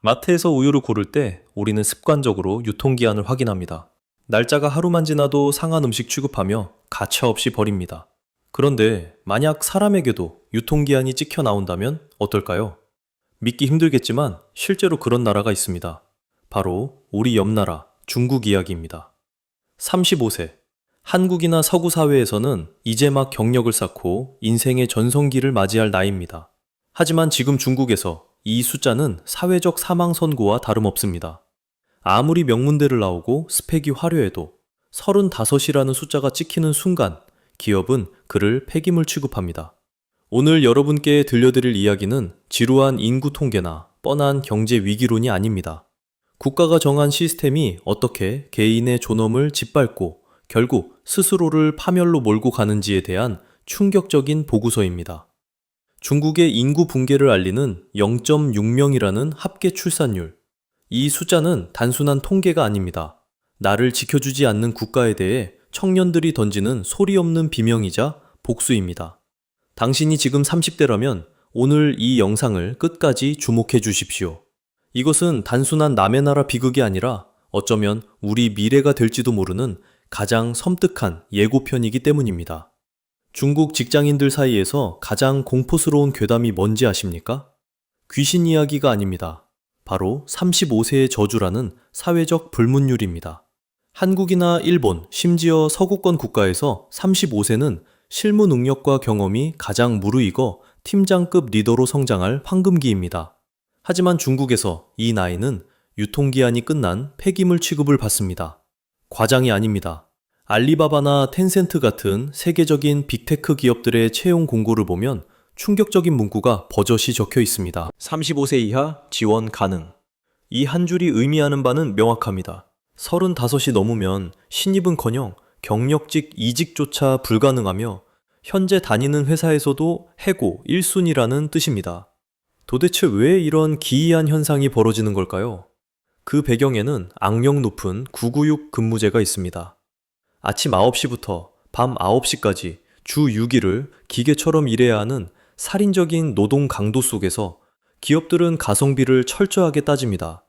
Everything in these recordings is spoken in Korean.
마트에서 우유를 고를 때 우리는 습관적으로 유통기한을 확인합니다. 날짜가 하루만 지나도 상한 음식 취급하며 가차없이 버립니다. 그런데 만약 사람에게도 유통기한이 찍혀 나온다면 어떨까요? 믿기 힘들겠지만 실제로 그런 나라가 있습니다. 바로 우리 옆나라 중국 이야기입니다. 35세. 한국이나 서구 사회에서는 이제 막 경력을 쌓고 인생의 전성기를 맞이할 나이입니다. 하지만 지금 중국에서 이 숫자는 사회적 사망 선고와 다름없습니다. 아무리 명문대를 나오고 스펙이 화려해도 35이라는 숫자가 찍히는 순간 기업은 그를 폐기물 취급합니다. 오늘 여러분께 들려드릴 이야기는 지루한 인구 통계나 뻔한 경제 위기론이 아닙니다. 국가가 정한 시스템이 어떻게 개인의 존엄을 짓밟고 결국 스스로를 파멸로 몰고 가는지에 대한 충격적인 보고서입니다. 중국의 인구 붕괴를 알리는 0.6명이라는 합계 출산율. 이 숫자는 단순한 통계가 아닙니다. 나를 지켜주지 않는 국가에 대해 청년들이 던지는 소리 없는 비명이자 복수입니다. 당신이 지금 30대라면 오늘 이 영상을 끝까지 주목해 주십시오. 이것은 단순한 남의 나라 비극이 아니라 어쩌면 우리 미래가 될지도 모르는 가장 섬뜩한 예고편이기 때문입니다. 중국 직장인들 사이에서 가장 공포스러운 괴담이 뭔지 아십니까? 귀신 이야기가 아닙니다. 바로 35세의 저주라는 사회적 불문율입니다. 한국이나 일본, 심지어 서구권 국가에서 35세는 실무 능력과 경험이 가장 무르익어 팀장급 리더로 성장할 황금기입니다. 하지만 중국에서 이 나이는 유통기한이 끝난 폐기물 취급을 받습니다. 과장이 아닙니다. 알리바바나 텐센트 같은 세계적인 빅테크 기업들의 채용 공고를 보면 충격적인 문구가 버젓이 적혀 있습니다. 35세 이하 지원 가능. 이 한 줄이 의미하는 바는 명확합니다. 35이 넘으면 신입은커녕 경력직 이직조차 불가능하며 현재 다니는 회사에서도 해고 1순위라는 뜻입니다. 도대체 왜 이런 기이한 현상이 벌어지는 걸까요? 그 배경에는 악명 높은 996 근무제가 있습니다. 아침 9시부터 밤 9시까지 주 6일을 기계처럼 일해야 하는 살인적인 노동 강도 속에서 기업들은 가성비를 철저하게 따집니다.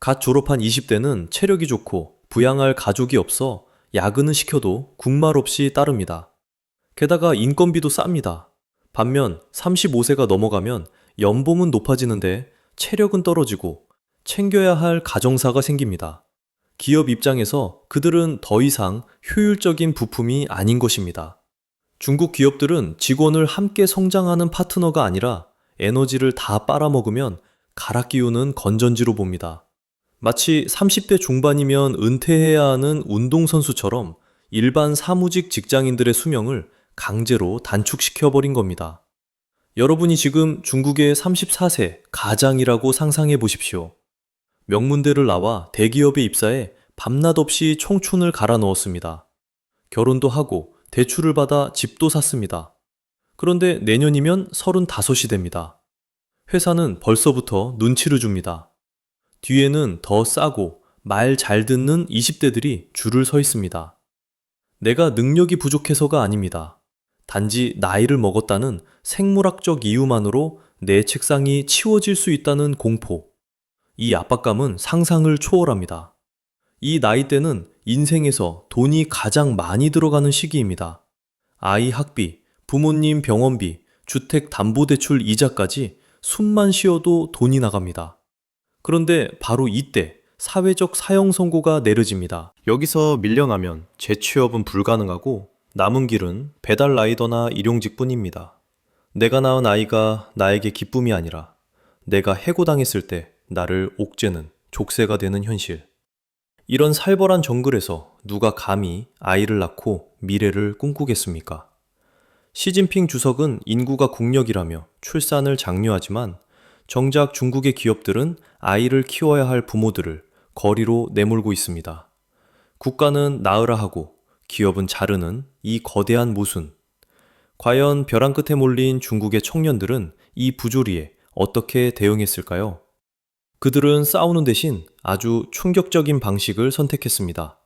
갓 졸업한 20대는 체력이 좋고 부양할 가족이 없어 야근을 시켜도 국말 없이 따릅니다. 게다가 인건비도 쌉니다. 반면 35세가 넘어가면 연봉은 높아지는데 체력은 떨어지고 챙겨야 할 가정사가 생깁니다. 기업 입장에서 그들은 더 이상 효율적인 부품이 아닌 것입니다. 중국 기업들은 직원을 함께 성장하는 파트너가 아니라 에너지를 다 빨아먹으면 갈아 끼우는 건전지로 봅니다. 마치 30대 중반이면 은퇴해야 하는 운동선수처럼 일반 사무직 직장인들의 수명을 강제로 단축시켜버린 겁니다. 여러분이 지금 중국의 34세 가장이라고 상상해 보십시오. 명문대를 나와 대기업에 입사해 밤낮 없이 청춘을 갈아 넣었습니다. 결혼도 하고 대출을 받아 집도 샀습니다. 그런데 내년이면 35이 됩니다. 회사는 벌써부터 눈치를 줍니다. 뒤에는 더 싸고 말 잘 듣는 20대들이 줄을 서 있습니다. 내가 능력이 부족해서가 아닙니다. 단지 나이를 먹었다는 생물학적 이유만으로 내 책상이 치워질 수 있다는 공포. 이 압박감은 상상을 초월합니다. 이 나이대는 인생에서 돈이 가장 많이 들어가는 시기입니다. 아이 학비, 부모님 병원비, 주택담보대출 이자까지 숨만 쉬어도 돈이 나갑니다. 그런데 바로 이때 사회적 사형 선고가 내려집니다. 여기서 밀려나면 재취업은 불가능하고 남은 길은 배달 라이더나 일용직뿐입니다. 내가 낳은 아이가 나에게 기쁨이 아니라 내가 해고당했을 때 나를 옥죄는 족쇄가 되는 현실. 이런 살벌한 정글에서 누가 감히 아이를 낳고 미래를 꿈꾸겠습니까? 시진핑 주석은 인구가 국력이라며 출산을 장려하지만 정작 중국의 기업들은 아이를 키워야 할 부모들을 거리로 내몰고 있습니다. 국가는 낳으라 하고 기업은 자르는 이 거대한 모순. 과연 벼랑 끝에 몰린 중국의 청년들은 이 부조리에 어떻게 대응했을까요? 그들은 싸우는 대신 아주 충격적인 방식을 선택했습니다.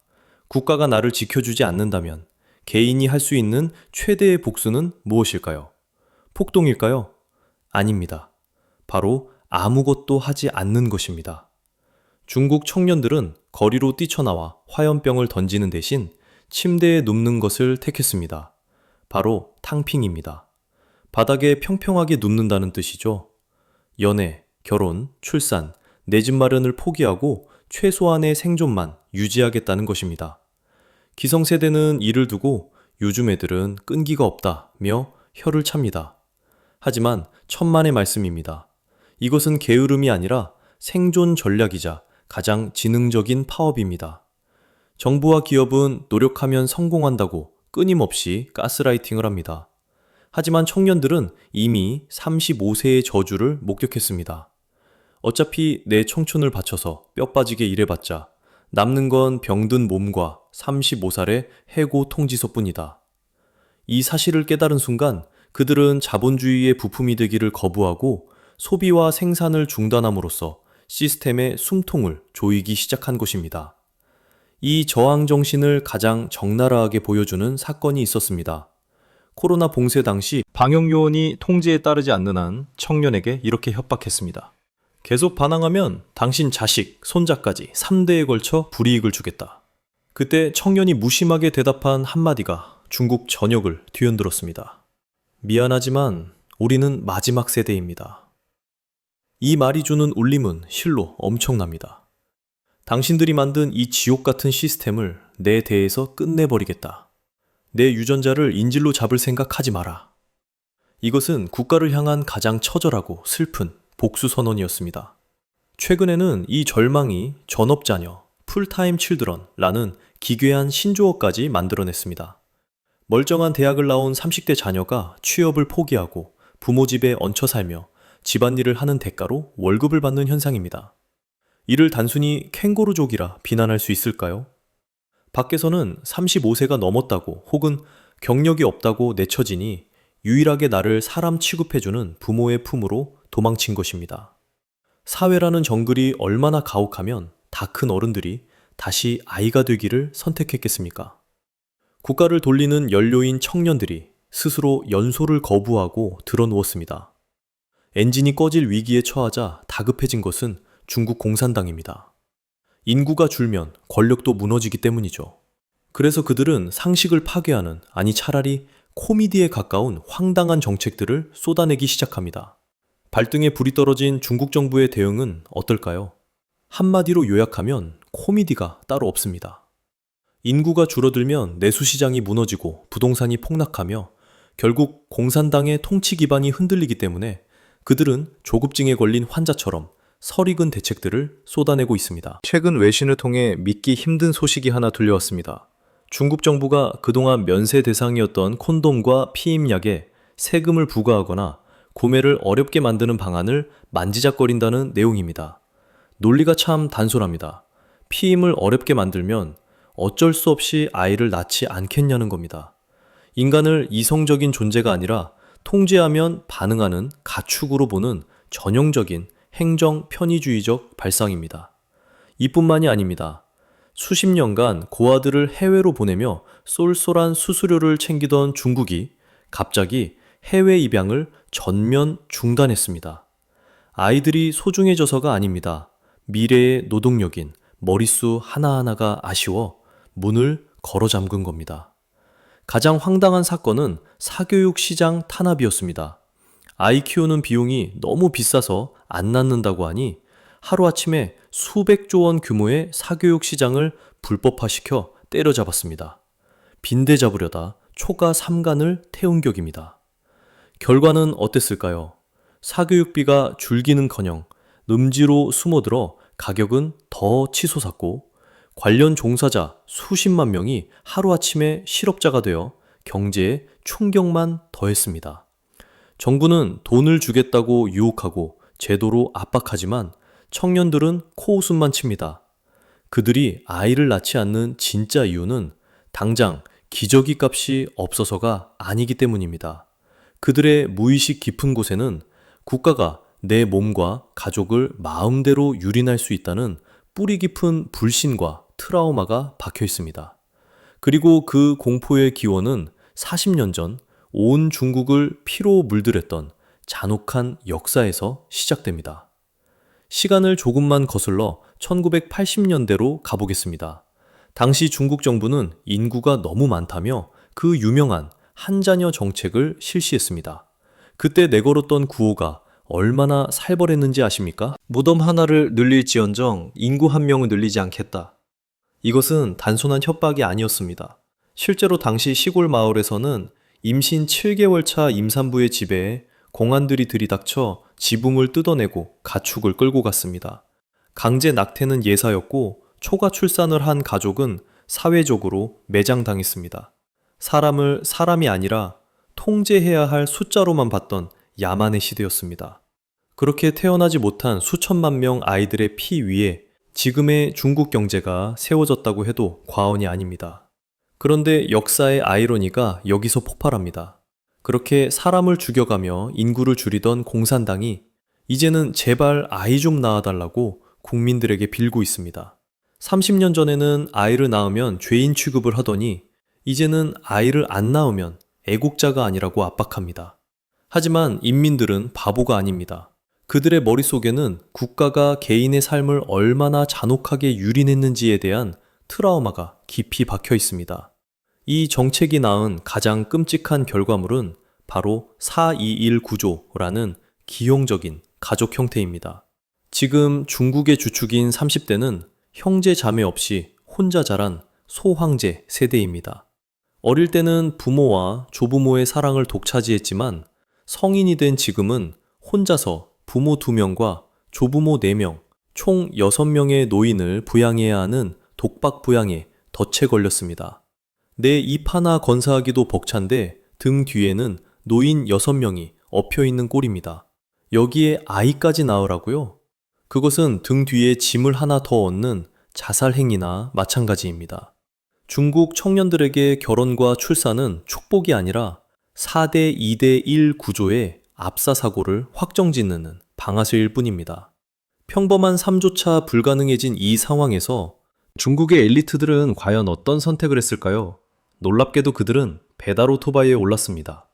국가가 나를 지켜주지 않는다면 개인이 할 수 있는 최대의 복수는 무엇일까요? 폭동일까요? 아닙니다. 바로 아무것도 하지 않는 것입니다. 중국 청년들은 거리로 뛰쳐나와 화염병을 던지는 대신 침대에 눕는 것을 택했습니다. 바로 탕핑입니다. 바닥에 평평하게 눕는다는 뜻이죠. 연애, 결혼, 출산, 내 집 마련을 포기하고 최소한의 생존만 유지하겠다는 것입니다. 기성세대는 이를 두고 요즘 애들은 끈기가 없다며 혀를 찹니다. 하지만 천만의 말씀입니다. 이것은 게으름이 아니라 생존 전략이자 가장 지능적인 파업입니다. 정부와 기업은 노력하면 성공한다고 끊임없이 가스라이팅을 합니다. 하지만 청년들은 이미 35세의 저주를 목격했습니다. 어차피 내 청춘을 바쳐서 뼈 빠지게 일해봤자 남는 건 병든 몸과 35살의 해고 통지서뿐이다. 이 사실을 깨달은 순간 그들은 자본주의의 부품이 되기를 거부하고 소비와 생산을 중단함으로써 시스템의 숨통을 조이기 시작한 것입니다. 이 저항 정신을 가장 적나라하게 보여주는 사건이 있었습니다. 코로나 봉쇄 당시 방역 요원이 통제에 따르지 않는 한 청년에게 이렇게 협박했습니다. 계속 반항하면 당신 자식, 손자까지 3대에 걸쳐 불이익을 주겠다. 그때 청년이 무심하게 대답한 한마디가 중국 전역을 뒤흔들었습니다. 미안하지만 우리는 마지막 세대입니다. 이 말이 주는 울림은 실로 엄청납니다. 당신들이 만든 이 지옥 같은 시스템을 내 대에서 끝내버리겠다. 내 유전자를 인질로 잡을 생각하지 마라. 이것은 국가를 향한 가장 처절하고 슬픈 복수 선언이었습니다. 최근에는 이 절망이 전업자녀, 풀타임 칠드런라는 기괴한 신조어까지 만들어냈습니다. 멀쩡한 대학을 나온 30대 자녀가 취업을 포기하고 부모 집에 얹혀 살며 집안일을 하는 대가로 월급을 받는 현상입니다. 이를 단순히 캥거루족이라 비난할 수 있을까요? 밖에서는 35세가 넘었다고 혹은 경력이 없다고 내쳐지니 유일하게 나를 사람 취급해주는 부모의 품으로 도망친 것입니다. 사회라는 정글이 얼마나 가혹하면 다 큰 어른들이 다시 아이가 되기를 선택했겠습니까? 국가를 돌리는 연료인 청년들이 스스로 연소를 거부하고 드러누웠습니다. 엔진이 꺼질 위기에 처하자 다급해진 것은 중국 공산당입니다. 인구가 줄면 권력도 무너지기 때문이죠. 그래서 그들은 상식을 파괴하는, 아니 차라리 코미디에 가까운 황당한 정책들을 쏟아내기 시작합니다. 발등에 불이 떨어진 중국 정부의 대응은 어떨까요? 한마디로 요약하면 코미디가 따로 없습니다. 인구가 줄어들면 내수시장이 무너지고 부동산이 폭락하며 결국 공산당의 통치 기반이 흔들리기 때문에 그들은 조급증에 걸린 환자처럼 설익은 대책들을 쏟아내고 있습니다. 최근 외신을 통해 믿기 힘든 소식이 하나 들려왔습니다. 중국 정부가 그동안 면세 대상이었던 콘돔과 피임약에 세금을 부과하거나 구매를 어렵게 만드는 방안을 만지작거린다는 내용입니다. 논리가 참 단순합니다. 피임을 어렵게 만들면 어쩔 수 없이 아이를 낳지 않겠냐는 겁니다. 인간을 이성적인 존재가 아니라 통제하면 반응하는 가축으로 보는 전형적인 행정 편의주의적 발상입니다. 이뿐만이 아닙니다. 수십 년간 고아들을 해외로 보내며 쏠쏠한 수수료를 챙기던 중국이 갑자기 해외 입양을 전면 중단했습니다. 아이들이 소중해져서가 아닙니다. 미래의 노동력인 머릿수 하나하나가 아쉬워 문을 걸어 잠근 겁니다. 가장 황당한 사건은 사교육 시장 탄압이었습니다. 아이 키우는 비용이 너무 비싸서 안 낳는다고 하니 하루아침에 수백조 원 규모의 사교육 시장을 불법화시켜 때려잡았습니다. 빈대 잡으려다 초가 3간을 태운 격입니다. 결과는 어땠을까요? 사교육비가 줄기는커녕 음지로 숨어들어 가격은 더 치솟았고 관련 종사자 수십만 명이 하루아침에 실업자가 되어 경제에 충격만 더했습니다. 정부는 돈을 주겠다고 유혹하고 제도로 압박하지만 청년들은 코웃음만 칩니다. 그들이 아이를 낳지 않는 진짜 이유는 당장 기저귀 값이 없어서가 아니기 때문입니다. 그들의 무의식 깊은 곳에는 국가가 내 몸과 가족을 마음대로 유린할 수 있다는 뿌리 깊은 불신과 트라우마가 박혀 있습니다. 그리고 그 공포의 기원은 40년 전 온 중국을 피로 물들였던 잔혹한 역사에서 시작됩니다. 시간을 조금만 거슬러 1980년대로 가보겠습니다. 당시 중국 정부는 인구가 너무 많다며 그 유명한 한자녀 정책을 실시했습니다. 그때 내걸었던 구호가 얼마나 살벌했는지 아십니까? 무덤 하나를 늘릴지언정 인구 한 명을 늘리지 않겠다. 이것은 단순한 협박이 아니었습니다. 실제로 당시 시골 마을에서는 임신 7개월 차 임산부의 집에 공안들이 들이닥쳐 지붕을 뜯어내고 가축을 끌고 갔습니다. 강제 낙태는 예사였고 초과 출산을 한 가족은 사회적으로 매장당했습니다. 사람을 사람이 아니라 통제해야 할 숫자로만 봤던 야만의 시대였습니다. 그렇게 태어나지 못한 수천만 명 아이들의 피 위에 지금의 중국 경제가 세워졌다고 해도 과언이 아닙니다. 그런데 역사의 아이러니가 여기서 폭발합니다. 그렇게 사람을 죽여가며 인구를 줄이던 공산당이 이제는 제발 아이 좀 낳아달라고 국민들에게 빌고 있습니다. 30년 전에는 아이를 낳으면 죄인 취급을 하더니 이제는 아이를 안 낳으면 애국자가 아니라고 압박합니다. 하지만 인민들은 바보가 아닙니다. 그들의 머릿속에는 국가가 개인의 삶을 얼마나 잔혹하게 유린했는지에 대한 트라우마가 깊이 박혀 있습니다. 이 정책이 낳은 가장 끔찍한 결과물은 바로 421 구조라는 기형적인 가족 형태입니다. 지금 중국의 주축인 30대는 형제 자매 없이 혼자 자란 소황제 세대입니다. 어릴 때는 부모와 조부모의 사랑을 독차지했지만 성인이 된 지금은 혼자서 부모 2명과 조부모 4명, 총 6명의 노인을 부양해야 하는 독박 부양에 덫에 걸렸습니다. 내 입 하나 건사하기도 벅찬데 등 뒤에는 노인 6명이 엎여 있는 꼴입니다. 여기에 아이까지 낳으라고요? 그것은 등 뒤에 짐을 하나 더 얻는 자살 행위나 마찬가지입니다. 중국 청년들에게 결혼과 출산은 축복이 아니라 4대 2대 1 구조의 압사사고를 확정짓는 방아쇠일 뿐입니다. 평범한 삶조차 불가능해진 이 상황에서 중국의 엘리트들은 과연 어떤 선택을 했을까요? 놀랍게도 그들은 배달 오토바이에 올랐습니다.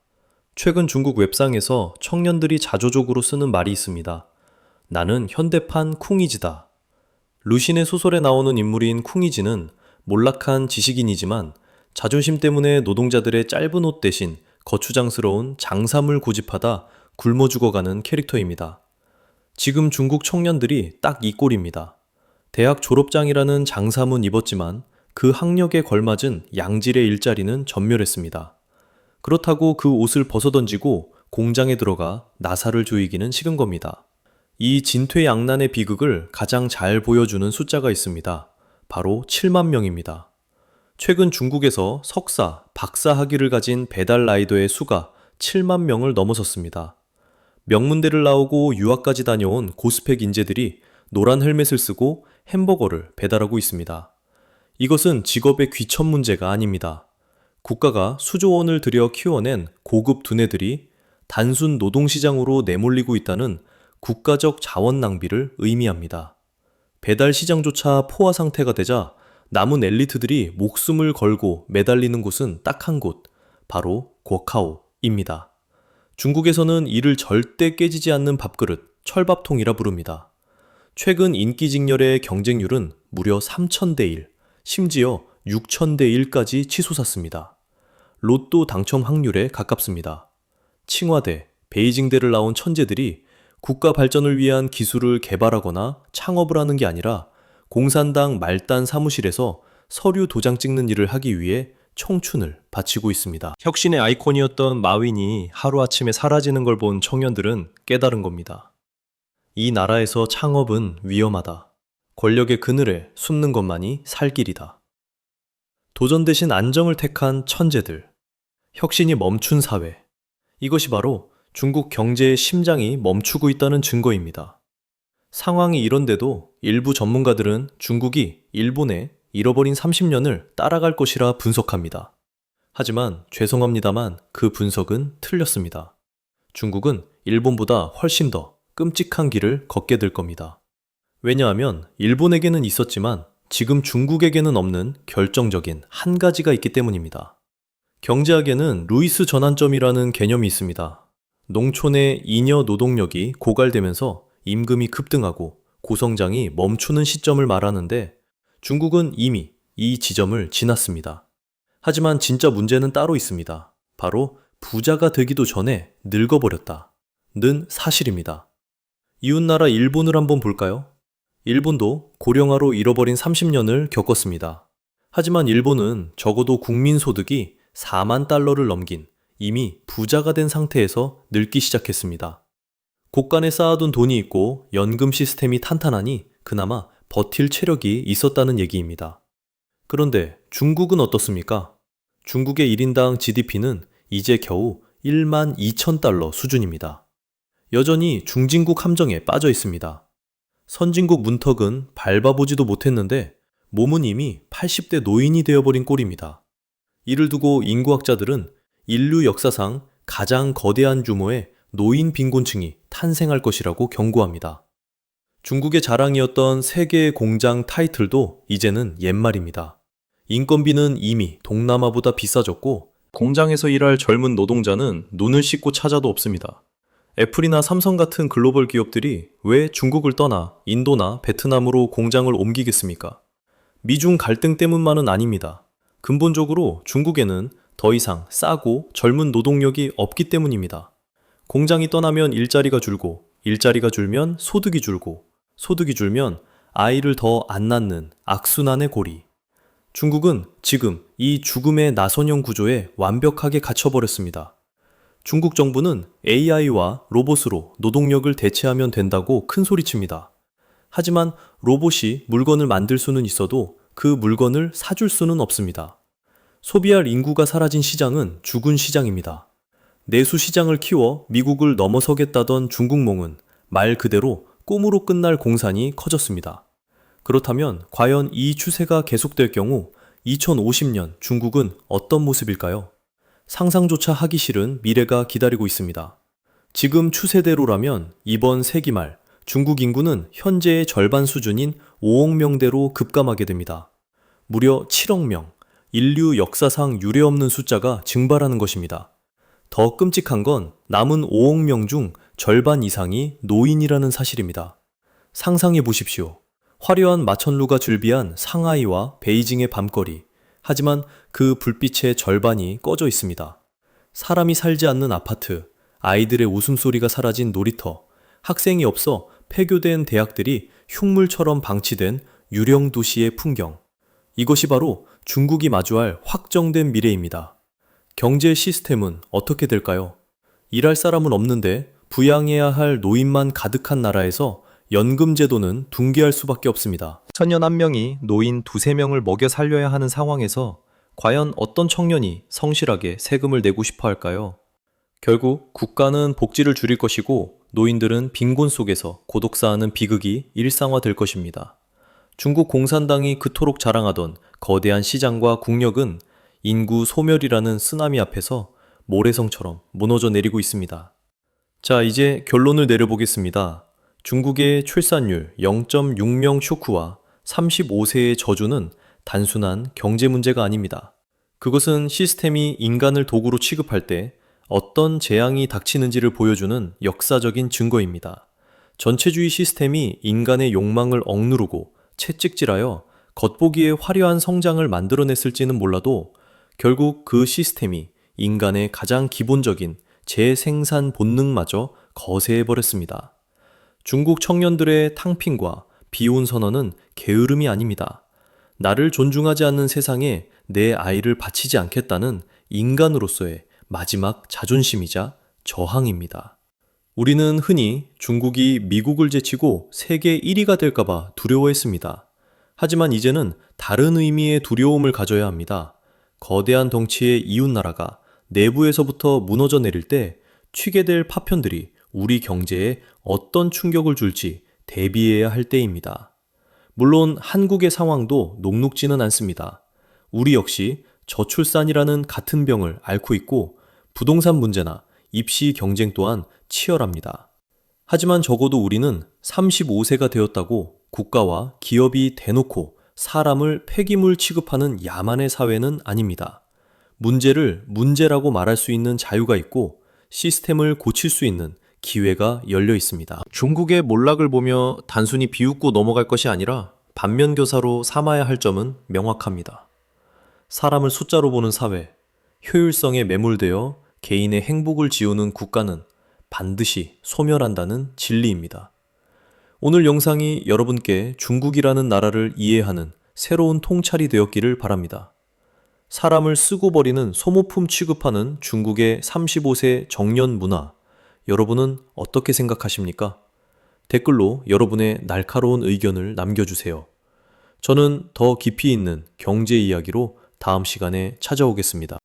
최근 중국 웹상에서 청년들이 자조적으로 쓰는 말이 있습니다. 나는 현대판 쿵이지다. 루신의 소설에 나오는 인물인 쿵이지는 몰락한 지식인이지만 자존심 때문에 노동자들의 짧은 옷 대신 거추장스러운 장삼을 고집하다 굶어 죽어가는 캐릭터입니다. 지금 중국 청년들이 딱 이 꼴입니다. 대학 졸업장이라는 장삼은 입었지만 그 학력에 걸맞은 양질의 일자리는 전멸했습니다. 그렇다고 그 옷을 벗어던지고 공장에 들어가 나사를 조이기는 싫은 겁니다. 이 진퇴양난의 비극을 가장 잘 보여주는 숫자가 있습니다. 바로 7만 명입니다. 최근 중국에서 석사, 박사 학위를 가진 배달 라이더의 수가 7만 명을 넘어섰습니다. 명문대를 나오고 유학까지 다녀온 고스펙 인재들이 노란 헬멧을 쓰고 햄버거를 배달하고 있습니다. 이것은 직업의 귀천 문제가 아닙니다. 국가가 수조 원을 들여 키워낸 고급 두뇌들이 단순 노동시장으로 내몰리고 있다는 국가적 자원 낭비를 의미합니다. 배달 시장조차 포화 상태가 되자 남은 엘리트들이 목숨을 걸고 매달리는 곳은 딱 한 곳, 바로 고카오입니다. 중국에서는 이를 절대 깨지지 않는 밥그릇, 철밥통이라 부릅니다. 최근 인기직렬의 경쟁률은 무려 3,000대 1, 심지어 6,000대 1까지 치솟았습니다. 로또 당첨 확률에 가깝습니다. 칭화대, 베이징대를 나온 천재들이 국가 발전을 위한 기술을 개발하거나 창업을 하는 게 아니라 공산당 말단 사무실에서 서류 도장 찍는 일을 하기 위해 청춘을 바치고 있습니다. 혁신의 아이콘이었던 마윈이 하루아침에 사라지는 걸 본 청년들은 깨달은 겁니다. 이 나라에서 창업은 위험하다. 권력의 그늘에 숨는 것만이 살 길이다. 도전 대신 안정을 택한 천재들. 혁신이 멈춘 사회. 이것이 바로 중국 경제의 심장이 멈추고 있다는 증거입니다. 상황이 이런데도 일부 전문가들은 중국이 일본의 잃어버린 30년을 따라갈 것이라 분석합니다. 하지만 죄송합니다만 그 분석은 틀렸습니다. 중국은 일본보다 훨씬 더 끔찍한 길을 걷게 될 겁니다. 왜냐하면 일본에게는 있었지만 지금 중국에게는 없는 결정적인 한 가지가 있기 때문입니다. 경제학에는 루이스 전환점이라는 개념이 있습니다. 농촌의 잉여 노동력이 고갈되면서 임금이 급등하고 고성장이 멈추는 시점을 말하는데 중국은 이미 이 지점을 지났습니다. 하지만 진짜 문제는 따로 있습니다. 바로 부자가 되기도 전에 늙어버렸다는 사실입니다. 이웃나라 일본을 한번 볼까요? 일본도 고령화로 잃어버린 30년을 겪었습니다. 하지만 일본은 적어도 국민소득이 4만 달러를 넘긴 이미 부자가 된 상태에서 늙기 시작했습니다. 곳간에 쌓아둔 돈이 있고 연금 시스템이 탄탄하니 그나마 버틸 체력이 있었다는 얘기입니다. 그런데 중국은 어떻습니까? 중국의 1인당 GDP는 이제 겨우 1만 2천 달러 수준입니다. 여전히 중진국 함정에 빠져 있습니다. 선진국 문턱은 밟아보지도 못했는데 몸은 이미 80대 노인이 되어버린 꼴입니다. 이를 두고 인구학자들은 인류 역사상 가장 거대한 규모의 노인 빈곤층이 탄생할 것이라고 경고합니다. 중국의 자랑이었던 세계의 공장 타이틀도 이제는 옛말입니다. 인건비는 이미 동남아보다 비싸졌고 공장에서 일할 젊은 노동자는 눈을 씻고 찾아도 없습니다. 애플이나 삼성 같은 글로벌 기업들이 왜 중국을 떠나 인도나 베트남으로 공장을 옮기겠습니까? 미중 갈등 때문만은 아닙니다. 근본적으로 중국에는 더 이상 싸고 젊은 노동력이 없기 때문입니다. 공장이 떠나면 일자리가 줄고, 일자리가 줄면 소득이 줄고, 소득이 줄면 아이를 더 안 낳는 악순환의 고리. 중국은 지금 이 죽음의 나선형 구조에 완벽하게 갇혀버렸습니다. 중국 정부는 AI와 로봇으로 노동력을 대체하면 된다고 큰소리칩니다. 하지만 로봇이 물건을 만들 수는 있어도 그 물건을 사줄 수는 없습니다. 소비할 인구가 사라진 시장은 죽은 시장입니다. 내수 시장을 키워 미국을 넘어서겠다던 중국몽은 말 그대로 꿈으로 끝날 공산이 커졌습니다. 그렇다면 과연 이 추세가 계속될 경우 2050년 중국은 어떤 모습일까요? 상상조차 하기 싫은 미래가 기다리고 있습니다. 지금 추세대로라면 이번 세기 말 중국 인구는 현재의 절반 수준인 5억 명대로 급감하게 됩니다. 무려 7억 명, 인류 역사상 유례없는 숫자가 증발하는 것입니다. 더 끔찍한 건 남은 5억 명 중 절반 이상이 노인이라는 사실입니다. 상상해 보십시오. 화려한 마천루가 즐비한 상하이와 베이징의 밤거리. 하지만 그 불빛의 절반이 꺼져 있습니다. 사람이 살지 않는 아파트, 아이들의 웃음소리가 사라진 놀이터, 학생이 없어 폐교된 대학들이 흉물처럼 방치된 유령 도시의 풍경. 이것이 바로 중국이 마주할 확정된 미래입니다. 경제 시스템은 어떻게 될까요? 일할 사람은 없는데 부양해야 할 노인만 가득한 나라에서 연금 제도는 붕괴할 수밖에 없습니다. 청년 한 명이 노인 두세 명을 먹여 살려야 하는 상황에서 과연 어떤 청년이 성실하게 세금을 내고 싶어 할까요? 결국 국가는 복지를 줄일 것이고 노인들은 빈곤 속에서 고독 쌓는 비극이 일상화될 것입니다. 중국 공산당이 그토록 자랑하던 거대한 시장과 국력은 인구 소멸이라는 쓰나미 앞에서 모래성처럼 무너져 내리고 있습니다. 자, 이제 결론을 내려보겠습니다. 중국의 출산율 0.6명 쇼크와 35세의 저주는 단순한 경제 문제가 아닙니다. 그것은 시스템이 인간을 도구로 취급할 때 어떤 재앙이 닥치는지를 보여주는 역사적인 증거입니다. 전체주의 시스템이 인간의 욕망을 억누르고 채찍질하여 겉보기에 화려한 성장을 만들어냈을지는 몰라도 결국 그 시스템이 인간의 가장 기본적인 재생산 본능마저 거세해버렸습니다. 중국 청년들의 탕핑과 비혼 선언은 게으름이 아닙니다. 나를 존중하지 않는 세상에 내 아이를 바치지 않겠다는 인간으로서의 마지막 자존심이자 저항입니다. 우리는 흔히 중국이 미국을 제치고 세계 1위가 될까봐 두려워했습니다. 하지만 이제는 다른 의미의 두려움을 가져야 합니다. 거대한 덩치의 이웃나라가 내부에서부터 무너져 내릴 때 취게 될 파편들이 우리 경제에 어떤 충격을 줄지 대비해야 할 때입니다. 물론 한국의 상황도 녹록지는 않습니다. 우리 역시 저출산이라는 같은 병을 앓고 있고 부동산 문제나 입시 경쟁 또한 치열합니다. 하지만 적어도 우리는 35세가 되었다고 국가와 기업이 대놓고 사람을 폐기물 취급하는 야만의 사회는 아닙니다. 문제를 문제라고 말할 수 있는 자유가 있고 시스템을 고칠 수 있는 기회가 열려 있습니다. 중국의 몰락을 보며 단순히 비웃고 넘어갈 것이 아니라 반면교사로 삼아야 할 점은 명확합니다. 사람을 숫자로 보는 사회, 효율성에 매몰되어 개인의 행복을 지우는 국가는 반드시 소멸한다는 진리입니다. 오늘 영상이 여러분께 중국이라는 나라를 이해하는 새로운 통찰이 되었기를 바랍니다. 사람을 쓰고 버리는 소모품 취급하는 중국의 35세 정년 문화, 여러분은 어떻게 생각하십니까? 댓글로 여러분의 날카로운 의견을 남겨주세요. 저는 더 깊이 있는 경제 이야기로 다음 시간에 찾아오겠습니다.